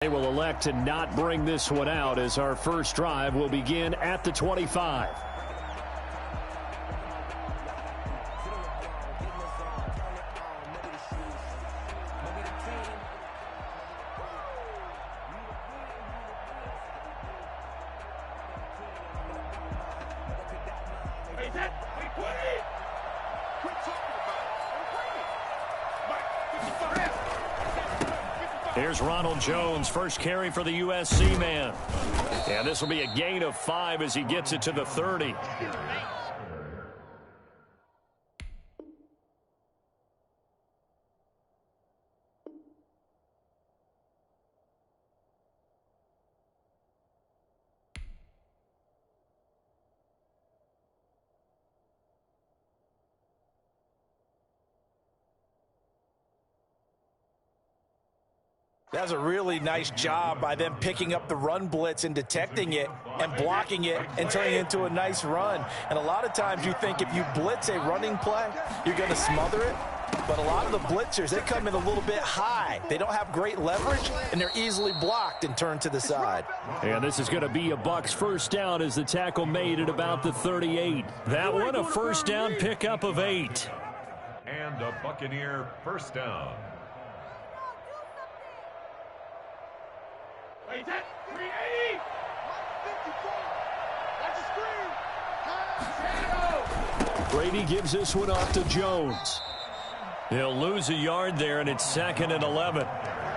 They will elect to not bring this one out as our first drive will begin at the 25. Here's Ronald Jones, first carry for the USC man. And this will be a gain of 5 as he gets it to the 30. That's a really nice job by them picking up the run blitz and detecting it and blocking it and turning it into a nice run. And a lot of times you think if you blitz a running play, you're going to smother it. But a lot of the blitzers, they come in a little bit high. They don't have great leverage, and they're easily blocked and turned to the side. And this is going to be a Bucs first down as the tackle made at about the 38. That one a first down pickup of 8. And a Buccaneer first down. Wait, that 380! That's a screen! Brady gives this one off to Jones. He'll lose a yard there, and it's 2nd and 11.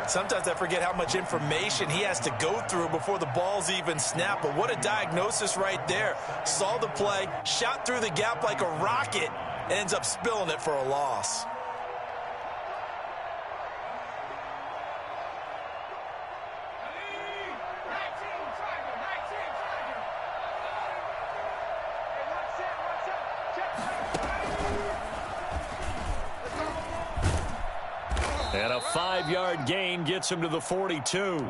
Sometimes I forget how much information he has to go through before the ball's even snapped. But what a diagnosis right there. Saw the play, shot through the gap like a rocket, and ends up spilling it for a loss. And a 5-yard gain gets him to the 42. All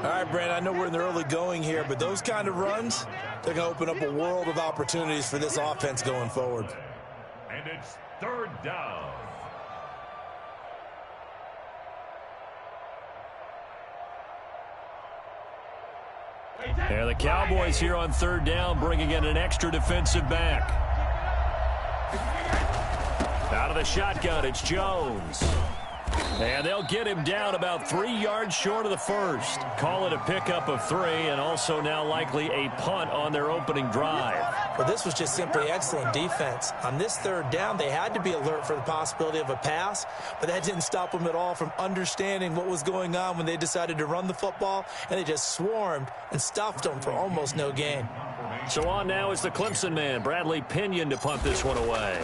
right, Brent, I know we're in the early going here, but those kind of runs, they're going to open up a world of opportunities for this offense going forward. And it's 3rd down. And the Cowboys here on 3rd down, bringing in an extra defensive back. Out of the shotgun, it's Jones. And they'll get him down about 3 yards short of the first. Call it a pickup of 3, and also now likely a punt on their opening drive. Well, this was just simply excellent defense. On this 3rd down, they had to be alert for the possibility of a pass, but that didn't stop them at all from understanding what was going on when they decided to run the football, and they just swarmed and stuffed them for almost no gain. So on now is the Clemson man, Bradley Pinion, to punt this one away.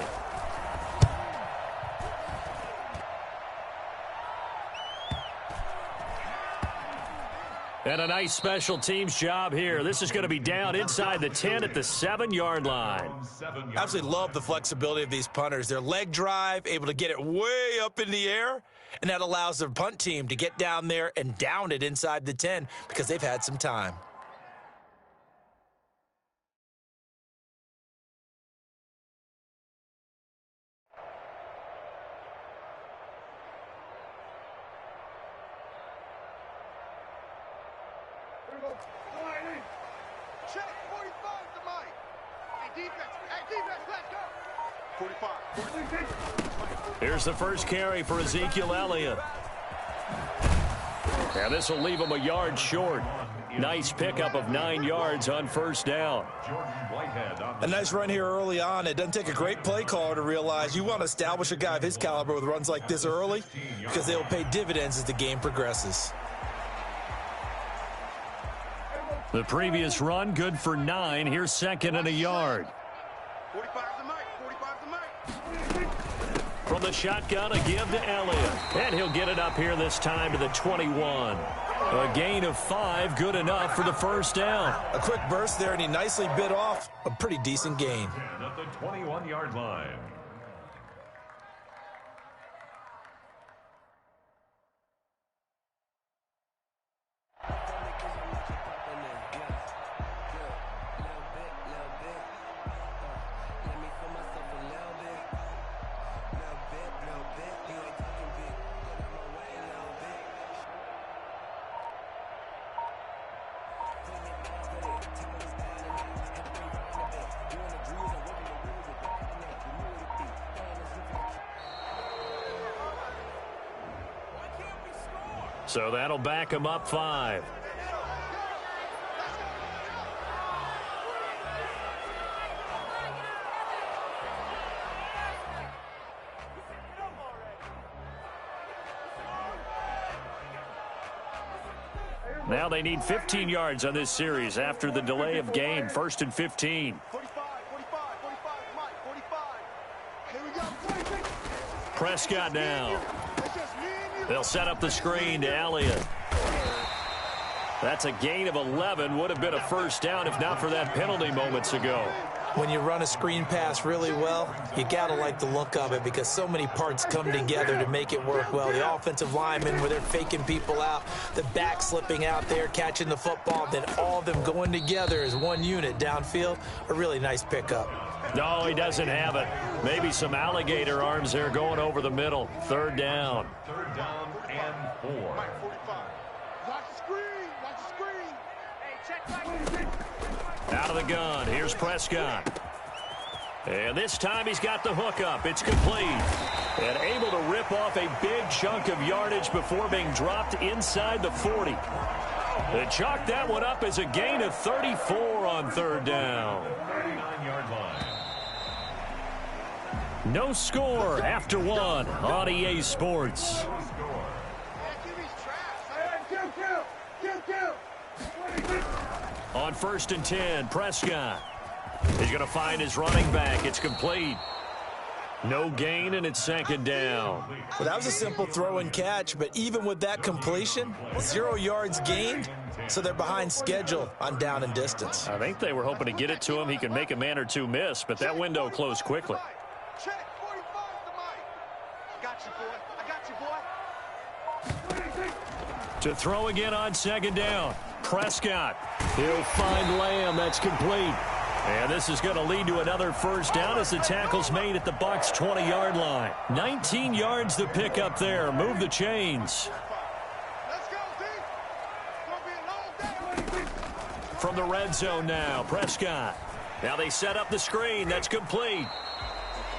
And a nice special teams job here. This is going to be down inside the 10 at the 7-yard line. Absolutely love the flexibility of these punters. Their leg drive, able to get it way up in the air, and that allows their punt team to get down there and down it inside the 10 because they've had some time. Check, 45 to Mike. Hey, defense, let's go. 45. Here's the first carry for Ezekiel Elliott. And this will leave him a yard short. Nice pickup of 9 yards on first down. A nice run here early on. It doesn't take a great play caller to realize you want to establish a guy of his caliber with runs like this early because they will pay dividends as the game progresses. The previous run, good for 9. Here's 2nd and a yard. 45 to Mike, 45 to Mike. From the shotgun, a give to Elliott. And he'll get it up here this time to the 21. A gain of 5, good enough for the first down. A quick burst there, and he nicely bit off a pretty decent gain. At the 21-yard line. So that'll back him up 5. Now they need 15 yards on this series after the delay of game. 1st and 15. 45, Mike, 45. Here we go. Prescott now. It's just me and you. They'll set up the screen to Elliott. That's a gain of 11. Would have been a first down if not for that penalty moments ago. When you run a screen pass really well, you got to like the look of it because so many parts come together to make it work well. The offensive linemen, where they're faking people out, the back slipping out there, catching the football, then all of them going together as one unit downfield. A really nice pickup. No, he doesn't have it. Maybe some alligator arms there going over the middle. 3rd down. 3rd down and 4. Mike, 45. Watch the screen. Watch the screen. Hey, check Mike. Out of the gun. Here's Prescott. And this time he's got the hook up. It's complete. And able to rip off a big chunk of yardage before being dropped inside the 40. They chalked that one up as a gain of 34 on 3rd down. 39-yard line. No score after 1 on EA Sports. On 1st and 10, Prescott. He's going to find his running back. It's complete. No gain, and it's 2nd down. Well, that was a simple throw and catch, but even with that completion, 0 yards gained, so they're behind schedule on down and distance. I think they were hoping to get it to him. He can make a man or two miss, but that window closed quickly. Check 45 to Mike. I got you, boy. To throw again on 2nd down. Prescott. He'll find Lamb. That's complete. And this is going to lead to another first down as the tackle's made at the Bucs' 20-yard line. 19 yards to pick up there. Move the chains. Let's go, D. It's going to be a long day. From the red zone now, Prescott. Now they set up the screen. That's complete.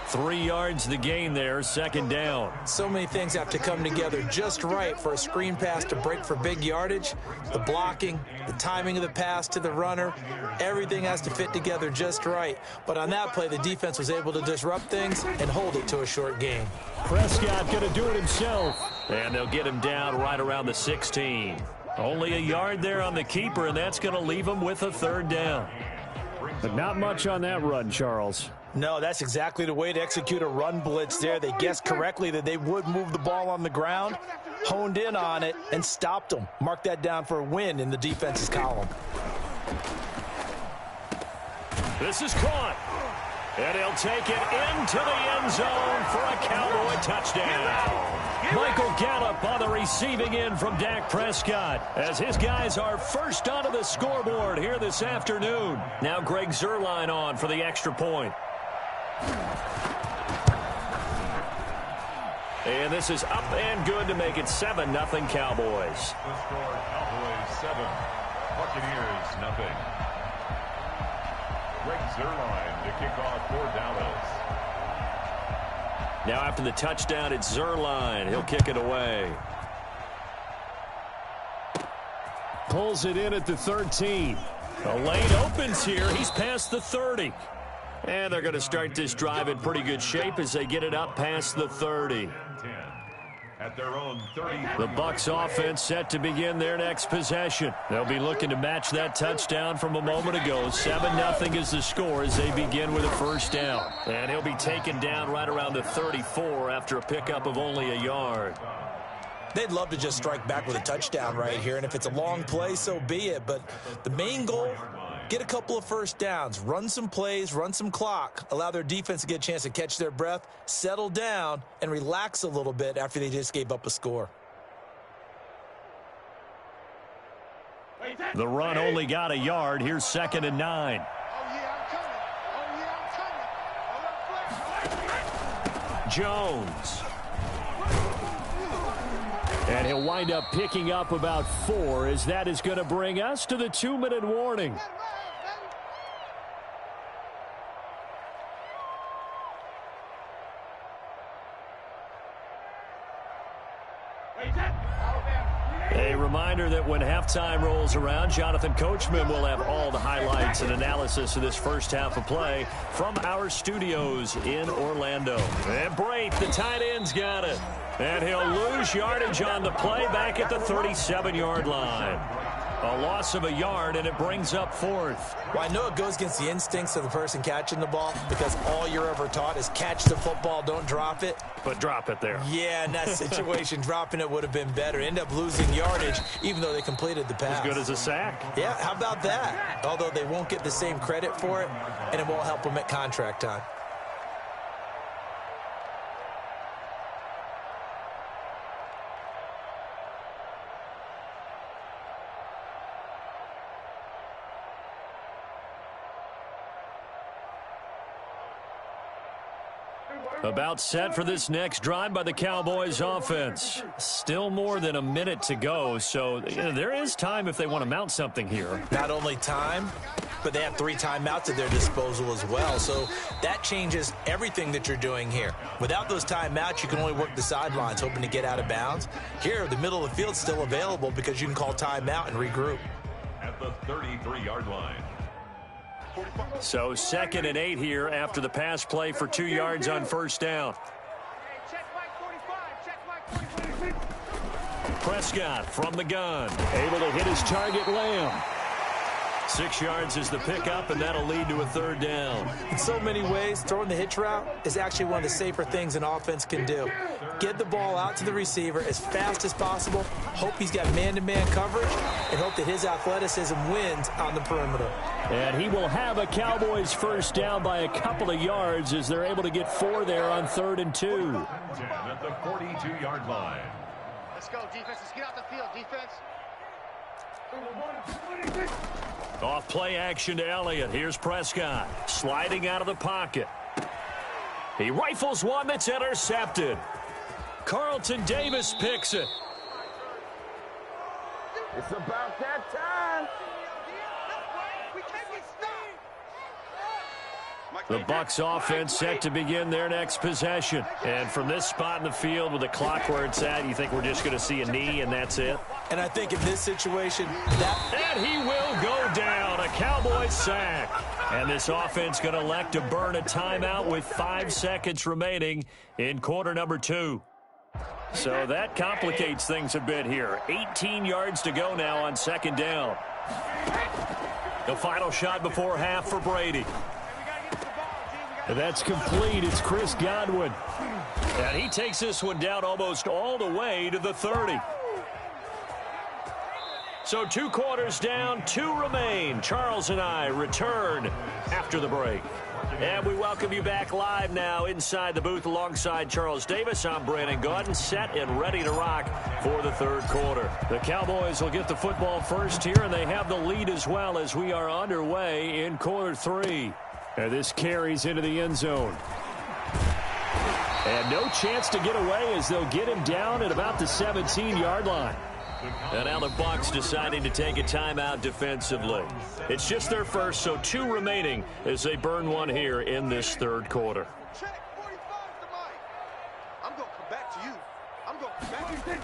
3 yards the gain there, 2nd down. So many things have to come together just right for a screen pass to break for big yardage. The blocking, the timing of the pass to the runner, everything has to fit together just right. But on that play, the defense was able to disrupt things and hold it to a short gain. Prescott going to do it himself. And they'll get him down right around the 16. Only a yard there on the keeper, and that's going to leave him with a 3rd down. But not much on that run, Charles. No, that's exactly the way to execute a run blitz there. They guessed correctly that they would move the ball on the ground, honed in on it, and stopped them. Mark that down for a win in the defense's column. This is caught. And he'll take it into the end zone for a Cowboy touchdown. Michael Gallup on the receiving end from Dak Prescott as his guys are first onto the scoreboard here this afternoon. Now Greg Zuerlein on for the extra point. And this is up and good to make it 7-0 Cowboys. The score, Cowboys 7, Buccaneers 0. Greg Zuerlein to kick off for Dallas. Now after the touchdown, it's Zuerlein. He'll kick it away. Pulls it in at the 13. The lane opens here. He's past the 30. And they're going to start this drive in pretty good shape as they get it up past the 30. At their own 30. The Bucs offense set to begin their next possession. They'll be looking to match that touchdown from a moment ago. 7-0 is the score as they begin with a first down. And he'll be taken down right around the 34 after a pickup of only a yard. They'd love to just strike back with a touchdown right here, and if it's a long play, so be it. But the main goal, get a couple of first downs, run some plays, run some clock, allow their defense to get a chance to catch their breath, settle down, and relax a little bit after they just gave up a score. The run only got a yard. Here's 2nd and 9. Oh, yeah, I'm coming. Oh, yeah, I'm coming. Jones. And he'll wind up picking up about 4 as that is going to bring us to the 2-minute warning. reminder that when halftime rolls around, Jonathan Coachman will have all the highlights and analysis of this first half of play from our studios in Orlando. And Brate, the tight end's got it. And he'll lose yardage on the play back at the 37-yard line. A loss of a yard, and it brings up fourth. Well, I know it goes against the instincts of the person catching the ball because all you're ever taught is catch the football, don't drop it. But drop it there. Yeah, in that situation, dropping it would have been better. End up losing yardage, even though they completed the pass. As good as a sack. Yeah, how about that? Although they won't get the same credit for it, and it won't help them at contract time. About set for this next drive by the Cowboys offense. Still more than a minute to go, so there is time if they want to mount something here. Not only time, but they have 3 timeouts at their disposal as well, so that changes everything that you're doing here. Without those timeouts, you can only work the sidelines, hoping to get out of bounds. Here, the middle of the field's still available because you can call timeout and regroup. At the 33-yard line. So 2nd and 8 here after the pass play for 2 yards on first down. Prescott from the gun, able to hit his target, Lamb. 6 yards is the pickup, and that'll lead to a 3rd down. In so many ways, throwing the hitch route is actually one of the safer things an offense can do. Get the ball out to the receiver as fast as possible, hope he's got man-to-man coverage, and hope that his athleticism wins on the perimeter. And he will have a Cowboys first down by a couple of yards as they're able to get 4 there on 3rd and 2. 10 at the 42-yard line. Let's go, defense. Let's get out the field, defense. Off play action to Elliott. Here's Prescott sliding out of the pocket. He rifles one that's intercepted. Carlton Davis picks it. It's about that time. The Bucs offense set to begin their next possession. And from this spot in the field with the clock where it's at, you think we're just going to see a knee and that's it? And I think in this situation, And he will go down. A Cowboys sack. And this offense going to elect to burn a timeout with 5 seconds remaining in quarter number 2. So that complicates things a bit here. 18 yards to go now on 2nd down. The final shot before half for Brady. And that's complete. It's Chris Godwin. And he takes this one down almost all the way to the 30. So 2 quarters down, 2 remain. Charles and I return after the break. And we welcome you back live now inside the booth alongside Charles Davis. I'm Brandon Gaudin, set and ready to rock for the 3rd quarter. The Cowboys will get the football first here, and they have the lead as well as we are underway in quarter 3. And this carries into the end zone. And no chance to get away as they'll get him down at about the 17-yard line. And now the Bucs deciding to take a timeout defensively. It's just their first, so 2 remaining as they burn one here in this 3rd quarter. Check 45 to Mike. I'm going to come back to you. I'm going to come back to you.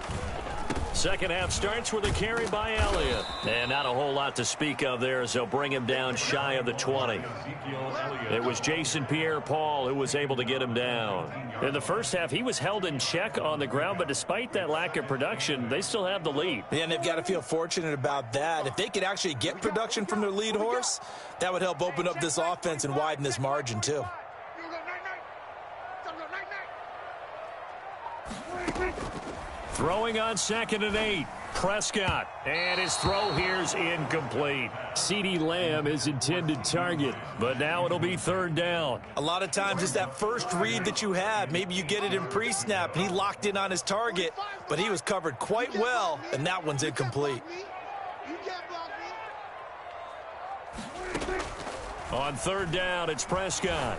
Second half starts with a carry by Elliott. And not a whole lot to speak of there as they'll bring him down shy of the 20. It was Jason Pierre-Paul who was able to get him down. In the first half, he was held in check on the ground, but despite that lack of production, they still have the lead. Yeah, and they've got to feel fortunate about that. If they could actually get production from their lead horse, that would help open up this offense and widen this margin too. Throwing on 2nd and 8. Prescott. And his throw here's incomplete. CeeDee Lamb his intended target. But now it'll be 3rd down. A lot of times it's that first read that you have. Maybe you get it in pre-snap and he locked in on his target, but he was covered quite well, and that one's incomplete. On 3rd down, it's Prescott.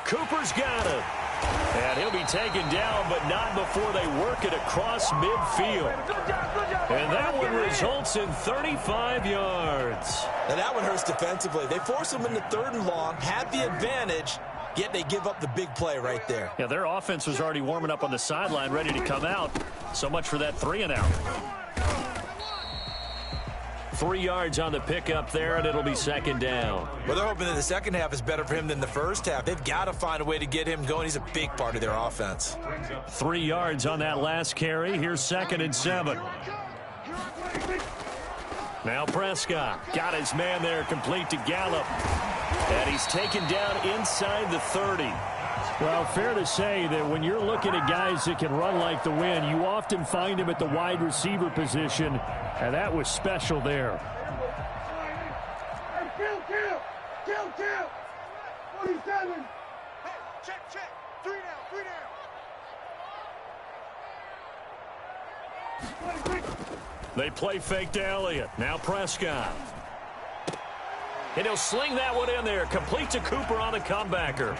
Cooper's got it. And he'll be taken down, but not before they work it across midfield. And that one results in 35 yards. Now that one hurts defensively. They force him into 3rd and long, had the advantage, yet they give up the big play right there. Yeah, their offense was already warming up on the sideline, ready to come out. So much for that 3-and-out. 3 yards on the pickup there, and it'll be second down. Well, they're hoping that the second half is better for him than the first half. They've got to find a way to get him going. He's a big part of their offense. 3 yards on that last carry. Here's 2nd and 7. Now Prescott got his man there, complete to Gallup. And he's taken down inside the 30. Well, fair to say that when you're looking at guys that can run like the wind, you often find them at the wide receiver position, and that was special there. Hey, kill, 47. Hey, check, 3 down. They play fake to Elliott. Now Prescott. And he'll sling that one in there. Complete to Cooper on the comebacker.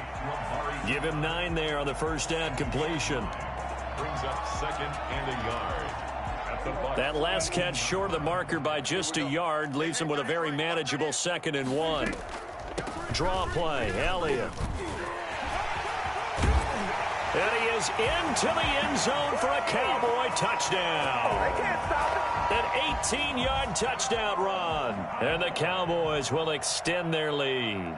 Give him 9 there on the first down completion. Brings up 2nd and a yard. That last catch short of the marker by just a yard leaves him with a very manageable 2nd and 1. Draw play, Elliott. And he is into the end zone for a Cowboy touchdown. An 18-yard touchdown run. And the Cowboys will extend their lead.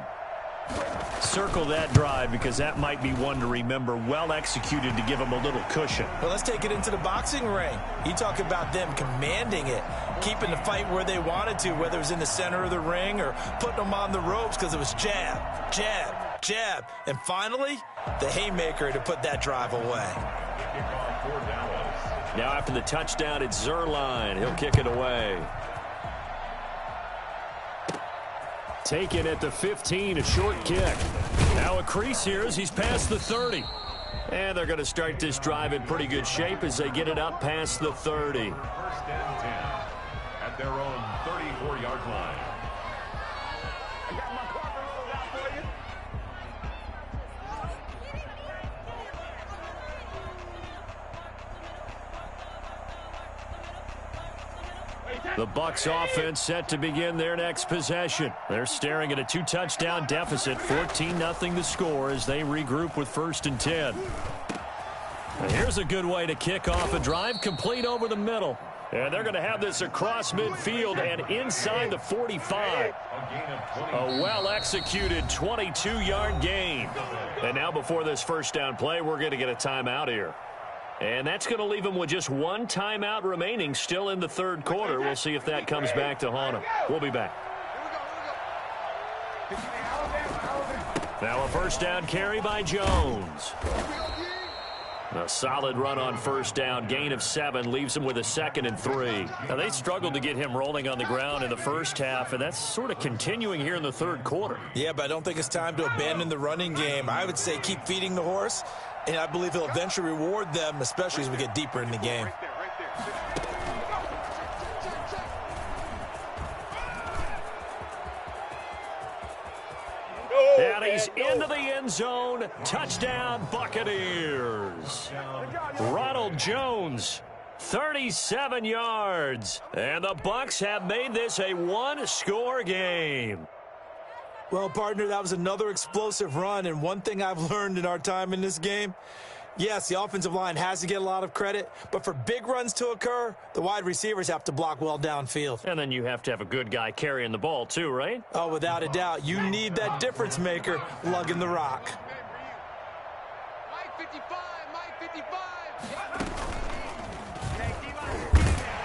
Circle that drive because that might be one to remember. Well executed to give them a little cushion. Well, let's take it into the boxing ring. You talk about them commanding it, keeping the fight where they wanted to, whether it was in the center of the ring or putting them on the ropes because it was jab, jab, jab. And finally, the haymaker to put that drive away. Now after the touchdown, it's Zerline. He'll kick it away. Taken at the 15, a short kick. Now a crease here as he's past the 30. And they're going to start this drive in pretty good shape as they get it up past the 30. 1st and 10 at their own 34-yard line. I got my carpet rolled out for you. The Bucs offense set to begin their next possession. They're staring at a 2-touchdown deficit, 14-0 the score as they regroup with 1st and 10. And here's a good way to kick off a drive, complete over the middle. And they're going to have this across midfield and inside the 45. A well-executed 22-yard gain. And now before this first down play, we're going to get a timeout here. And that's going to leave them with just 1 timeout remaining still in the 3rd quarter. We'll see if that comes back to haunt them. We'll be back. Now a first down carry by Jones. A solid run on first down. Gain of 7 leaves him with a 2nd and 3. Now they struggled to get him rolling on the ground in the first half, and that's sort of continuing here in the 3rd quarter. Yeah, but I don't think it's time to abandon the running game. I would say keep feeding the horse, and I believe he'll eventually reward them, especially as we get deeper in the game. And he's into the end zone. Touchdown, Buccaneers. Ronald Jones, 37 yards. And the Bucs have made this a 1-score game. Well, partner, that was another explosive run, and one thing I've learned in our time in this game, yes, the offensive line has to get a lot of credit, but for big runs to occur, the wide receivers have to block well downfield. And then you have to have a good guy carrying the ball too, right? Oh, without a doubt. You need that difference maker lugging the rock. Mike 55, Mike 55.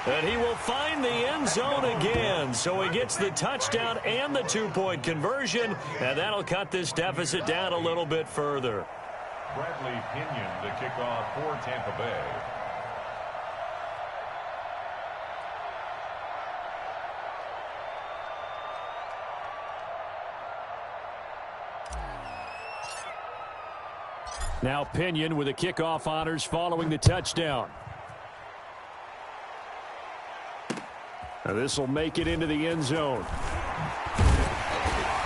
And he will find the end zone again. So he gets the touchdown and the 2-point conversion, and that'll cut this deficit down a little bit further. Bradley Pinion, the kickoff for Tampa Bay. Now Pinion with the kickoff honors following the touchdown. Now this will make it into the end zone.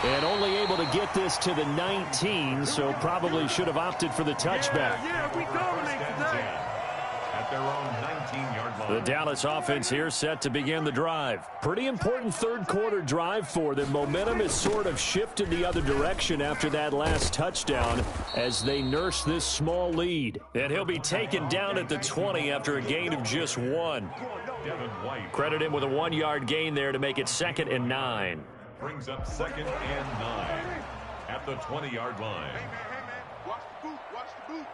And only able to get this to the 19, so probably should have opted for the touchback. Yeah, we dominate today. At at their own 19-yard line. The Dallas offense here set to begin the drive. Pretty important third quarter drive for them. Momentum has sort of shifted the other direction after that last touchdown as they nurse this small lead. And he'll be taken down at the 20 after a gain of just 1. Credit him with a 1-yard gain there to make it 2nd and 9. Brings up 2nd and 9 at the 20-yard line. Watch the boot, watch the boot.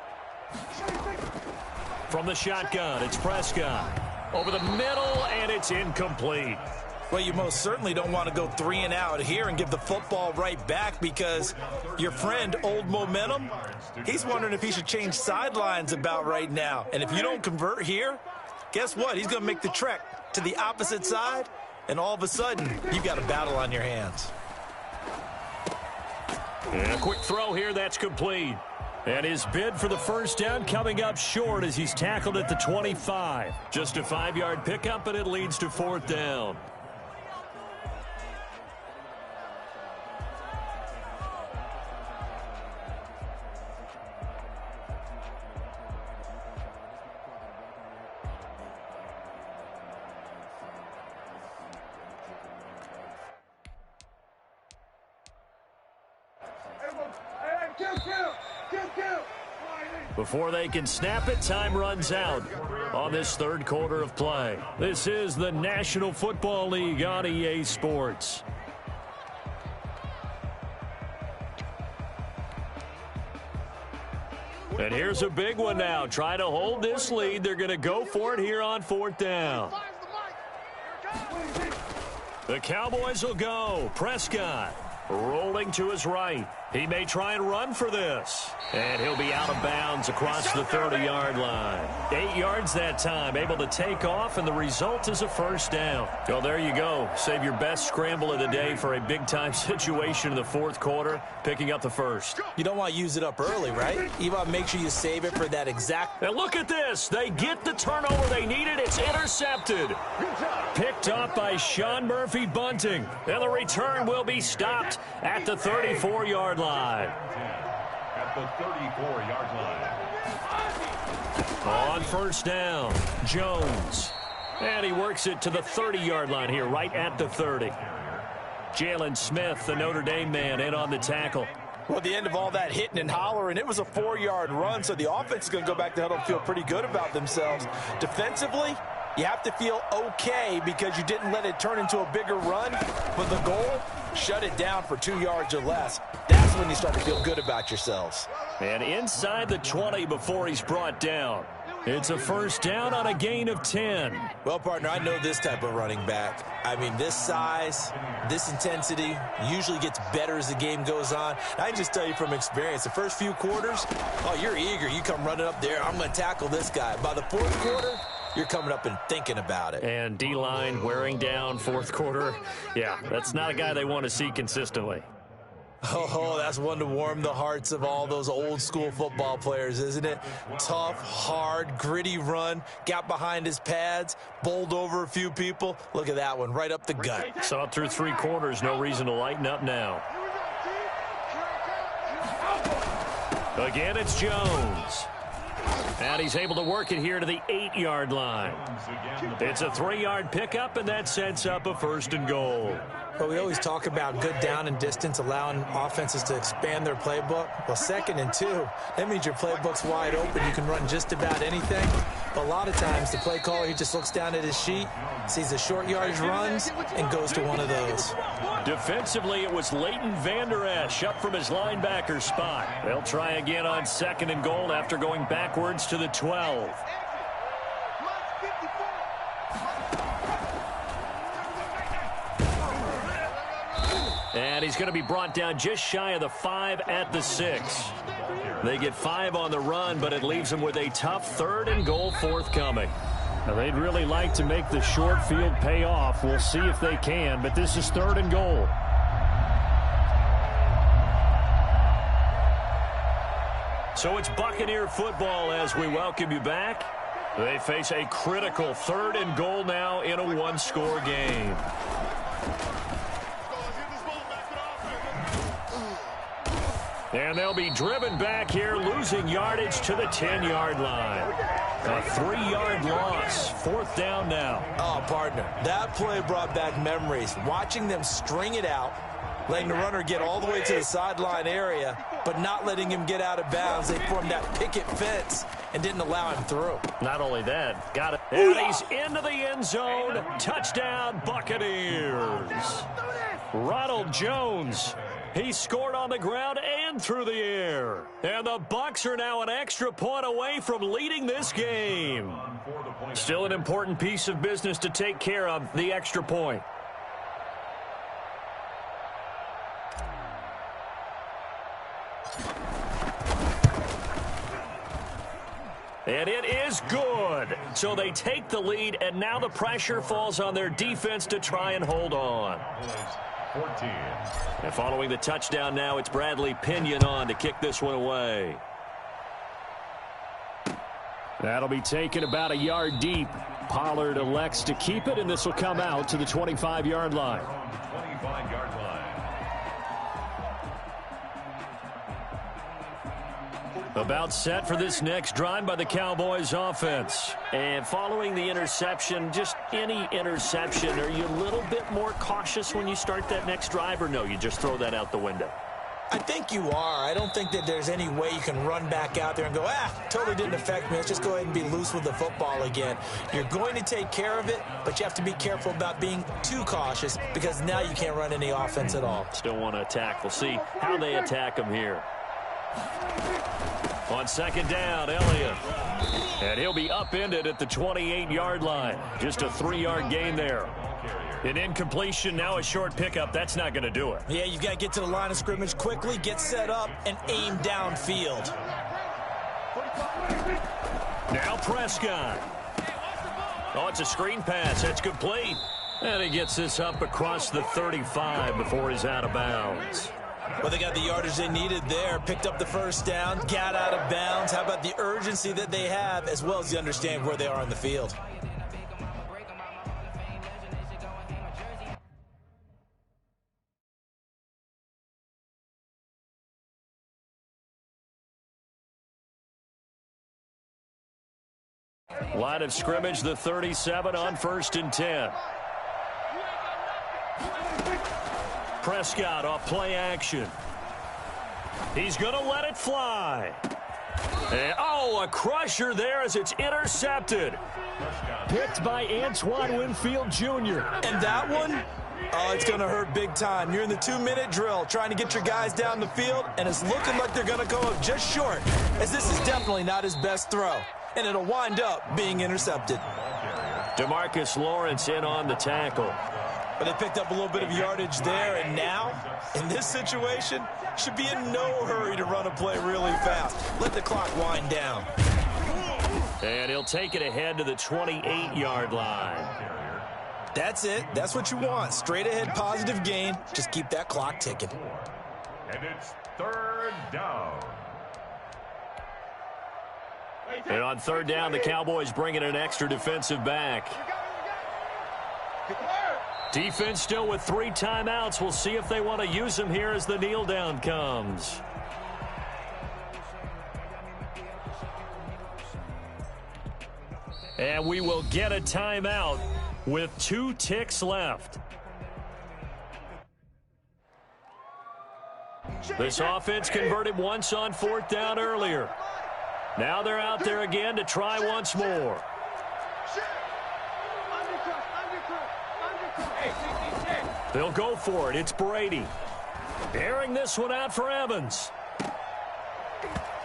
From the shotgun, it's Prescott. Over the middle, and it's incomplete. Well, you most certainly don't want to go 3 and out here and give the football right back because your friend, Old Momentum, he's wondering if he should change sidelines about right now. And if you don't convert here, guess what? He's going to make the trek to the opposite side, and all of a sudden, you've got a battle on your hands. And a quick throw here, that's complete. And his bid for the first down coming up short as he's tackled at the 25. Just a 5-yard pickup, and it leads to 4th down. Before they can snap it, time runs out on this third quarter of play. This is the National Football League on EA Sports. And here's a big one now. Trying to hold this lead. They're going to go for it here on 4th down. The Cowboys will go. Prescott rolling to his right. He may try and run for this. And he'll be out of bounds across the 30-yard line. 8 yards that time, able to take off, and the result is a first down. Well, there you go. Save your best scramble of the day for a big-time situation in the fourth quarter, picking up the first. You don't want to use it up early, right? You want to make sure you save it for that exact... And look at this. They get the turnover they needed. It's intercepted. Picked up by Sean Murphy Bunting. And the return will be stopped at the 34-yard line. At the 34-yard line. On first down, Jones. And he works it to the 30-yard line here, right at the 30. Jalen Smith, the Notre Dame man, in on the tackle. Well, at the end of all that hitting and hollering, it was a 4-yard run, so the offense is going to go back to huddle and feel pretty good about themselves. Defensively, you have to feel okay because you didn't let it turn into a bigger run, but the goal, shut it down for 2 yards or less. That's when you start to feel good about yourselves. And inside the 20 before he's brought down. It's a first down on a gain of 10. Well, partner, I know this type of running back. I mean, this size, this intensity usually gets better as the game goes on. I can just tell you from experience, the first few quarters, oh, you're eager. You come running up there, I'm going to tackle this guy. By the fourth quarter, you're coming up and thinking about it. And D-line wearing down fourth quarter. Yeah, that's not a guy they want to see consistently. Oh, that's one to warm the hearts of all those old-school football players, isn't it? Tough, hard, gritty run, got behind his pads, bowled over a few people. Look at that one, right up the gut. Saw it through 3 quarters, no reason to lighten up now. Again, it's Jones. And he's able to work it here to the 8-yard line. It's a 3-yard pickup, and that sets up a first and goal. Well, we always talk about good down and distance, allowing offenses to expand their playbook. Well, 2nd and 2, that means your playbook's wide open. You can run just about anything. But a lot of times, the play caller, he just looks down at his sheet, sees the short yardage runs, and goes to one of those. Defensively, it was Leighton Vander Esch up from his linebacker spot. They'll try again on 2nd and goal after going backwards to the 12. And he's going to be brought down just shy of the 5 at the 6. They get 5 on the run, but it leaves them with a tough 3rd and goal forthcoming. Now, they'd really like to make the short field pay off. We'll see if they can, but this is 3rd and goal. So it's Buccaneer football as we welcome you back. They face a critical 3rd and goal now in a 1-score game. And they'll be driven back here, losing yardage to the 10-yard line. A 3-yard loss. 4th down now. Oh, partner, that play brought back memories. Watching them string it out, letting the runner get all the way to the sideline area, but not letting him get out of bounds. They formed that picket fence and didn't allow him through. Not only that, got it. And he's into the end zone. Touchdown, Buccaneers. Ronald Jones. He scored on the ground and through the air. And the Bucs are now an extra point away from leading this game. Still an important piece of business to take care of, the extra point. And it is good. So they take the lead, and now the pressure falls on their defense to try and hold on. 14. And following the touchdown now, it's Bradley Pinion on to kick this one away. That'll be taken about a yard deep. Pollard elects to keep it, and this will come out to the 25-yard line. 25-yard line. About set for this next drive by the Cowboys offense. And following the interception, just any interception, are you a little bit more cautious when you start that next drive, or no, you just throw that out the window? I think you are. I don't think that there's any way you can run back out there and go, totally didn't affect me. Let's just go ahead and be loose with the football again. You're going to take care of it, but you have to be careful about being too cautious because now you can't run any offense at all. Still want to attack. We'll see how they attack them here. On 2nd down, Elliott. And he'll be upended at the 28-yard line. Just a 3-yard gain there. An incompletion, now a short pickup. That's not going to do it. Yeah, you've got to get to the line of scrimmage quickly, get set up, and aim downfield. Now Prescott. Oh, it's a screen pass. That's complete. And he gets this up across the 35 before he's out of bounds. Well, they got the yardage they needed there, picked up the first down, got out of bounds. How about the urgency that they have, as well as you understand where they are on the field? Line of scrimmage, the 37 on 1st and 10. Prescott off play action. He's going to let it fly. And, a crusher there as it's intercepted. Picked by Antoine Winfield Jr. And that one, it's going to hurt big time. You're in the 2-minute drill trying to get your guys down the field, and it's looking like they're going to go up just short, as this is definitely not his best throw. And it'll wind up being intercepted. DeMarcus Lawrence in on the tackle. But they picked up a little bit of yardage there, and now, in this situation, should be in no hurry to run a play really fast. Let the clock wind down. And he'll take it ahead to the 28-yard line. That's it. That's what you want. Straight ahead positive gain. Just keep that clock ticking. And it's 3rd down. And on 3rd down, the Cowboys bring in an extra defensive back. Defense still with 3 timeouts. We'll see if they want to use them here as the kneel down comes. And we will get a timeout with 2 ticks left. This offense converted once on 4th down earlier. Now they're out there again to try once more. They'll go for it. It's Brady. Airing this one out for Evans.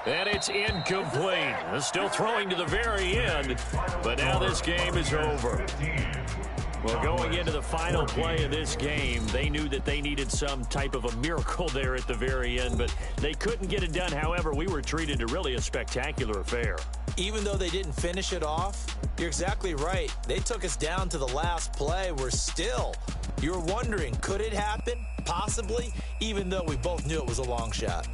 And it's incomplete. Still throwing to the very end, but now this game is over. Well, going into the final play of this game, they knew that they needed some type of a miracle there at the very end, but they couldn't get it done. However, we were treated to really a spectacular affair. Even though they didn't finish it off, you're exactly right. They took us down to the last play. You were wondering, could it happen? Possibly, even though we both knew it was a long shot.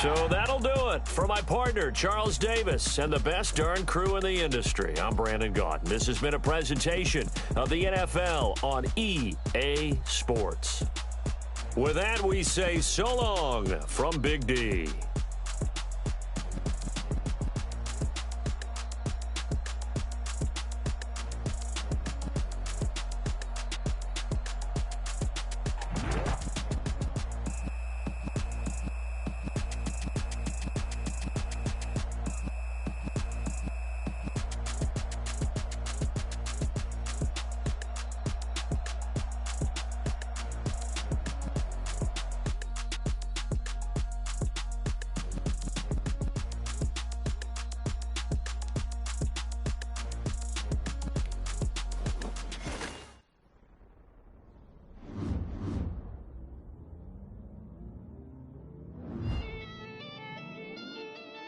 So that'll do it. For my partner, Charles Davis, and the best darn crew in the industry, I'm Brandon Gaudin. This has been a presentation of the NFL on EA Sports. With that, we say so long from Big D.